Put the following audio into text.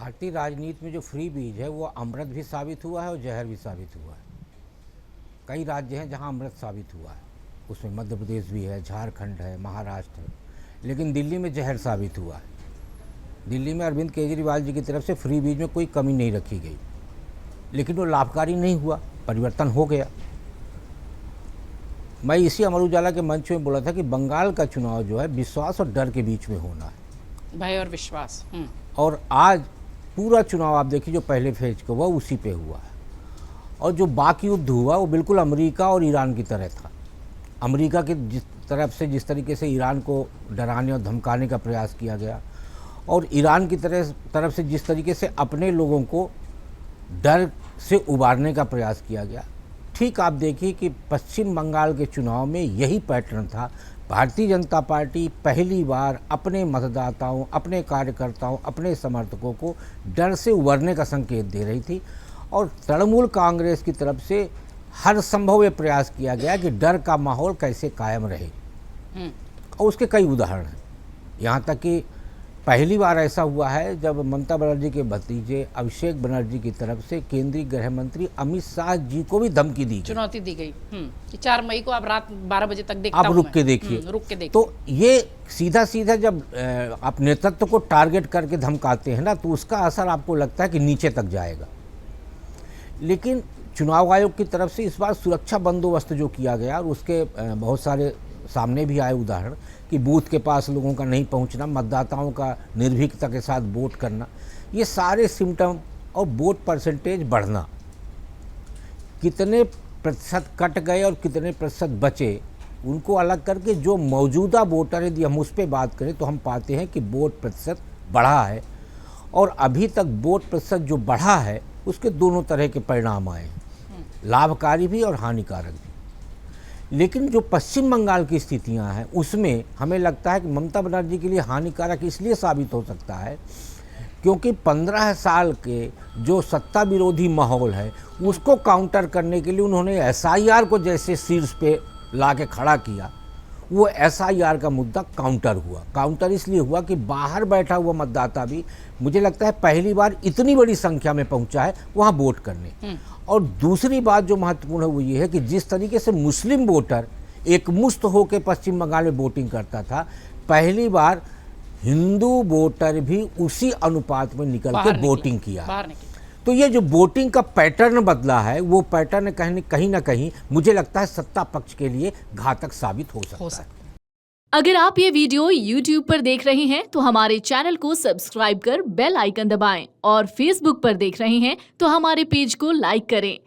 भारतीय राजनीति में जो फ्री बीज है वो अमृत भी साबित हुआ है और जहर भी साबित हुआ है। कई राज्य हैं जहां अमृत साबित हुआ है, उसमें मध्य प्रदेश भी है, झारखंड है, महाराष्ट्र है, लेकिन दिल्ली में जहर साबित हुआ है। दिल्ली में अरविंद केजरीवाल जी की तरफ से फ्री बीज में कोई कमी नहीं रखी गई, लेकिन वो लाभकारी नहीं हुआ, परिवर्तन हो गया। मैं इसी अमर उजाला के मंच में बोला था कि बंगाल का चुनाव जो है विश्वास और डर के बीच में होना है, भय और विश्वास। और आज पूरा चुनाव आप देखिए जो पहले फेज का हुआ उसी पे हुआ है। और जो बाकी युद्ध हुआ वो बिल्कुल अमेरिका और ईरान की तरह था। अमेरिका की जिस तरीके से ईरान को डराने और धमकाने का प्रयास किया गया, और ईरान की तरफ से जिस तरीके से अपने लोगों को डर से उबारने का प्रयास किया गया, ठीक आप देखिए कि पश्चिम बंगाल के चुनाव में यही पैटर्न था। भारतीय जनता पार्टी पहली बार अपने मतदाताओं, अपने कार्यकर्ताओं, अपने समर्थकों को डर से उबरने का संकेत दे रही थी, और तृणमूल कांग्रेस की तरफ से हर संभव ये प्रयास किया गया कि डर का माहौल कैसे कायम रहे। और उसके कई उदाहरण हैं। यहाँ तक कि पहली बार ऐसा हुआ है जब ममता बनर्जी के भतीजे अभिषेक बनर्जी की तरफ से केंद्रीय गृह मंत्री अमित शाह जी को भी धमकी दी, चुनौती दी गई कि 4 मई को आप रात 12 बजे तक देखता आप रुक के देखिए, तो ये सीधा जब आप नेतृत्व को टारगेट करके धमकाते हैं ना, तो उसका असर आपको लगता है कि नीचे तक जाएगा। लेकिन चुनाव आयोग की तरफ से इस बार सुरक्षा बंदोबस्त जो किया गया, और उसके बहुत सारे सामने भी आए उदाहरण कि बूथ के पास लोगों का नहीं पहुंचना, मतदाताओं का निर्भीकता के साथ वोट करना, ये सारे सिम्टम, और वोट परसेंटेज बढ़ना, कितने प्रतिशत कट गए और कितने प्रतिशत बचे, उनको अलग करके जो मौजूदा वोटर, यदि हम उस पर बात करें तो हम पाते हैं कि वोट प्रतिशत बढ़ा है, और अभी तक वोट प्रतिशत जो बढ़ा है उसके दोनों तरह के परिणाम आए, लाभकारी भी और हानिकारक भी। लेकिन जो पश्चिम बंगाल की स्थितियां हैं उसमें हमें लगता है कि ममता बनर्जी के लिए हानिकारक इसलिए साबित हो सकता है क्योंकि 15 साल के जो सत्ता विरोधी माहौल है उसको काउंटर करने के लिए उन्होंने एसआईआर को जैसे शीर्ष पे ला के खड़ा किया। वो एसआईआर का मुद्दा काउंटर इसलिए हुआ कि बाहर बैठा हुआ मतदाता भी, मुझे लगता है पहली बार इतनी बड़ी संख्या में पहुंचा है वहाँ वोट करने। और दूसरी बात जो महत्वपूर्ण है वो ये है कि जिस तरीके से मुस्लिम वोटर एकमुश्त होकर पश्चिम बंगाल में वोटिंग करता था, पहली बार हिंदू वोटर भी उसी अनुपात में निकल के वोटिंग किया। तो ये जो वोटिंग का पैटर्न बदला है, वो पैटर्न कहीं ना कहीं मुझे लगता है सत्ता पक्ष के लिए घातक साबित हो सकता है। अगर आप ये वीडियो YouTube पर देख रहे हैं तो हमारे चैनल को सब्सक्राइब कर बेल आइकन दबाएं, और Facebook पर देख रहे हैं तो हमारे पेज को लाइक करें।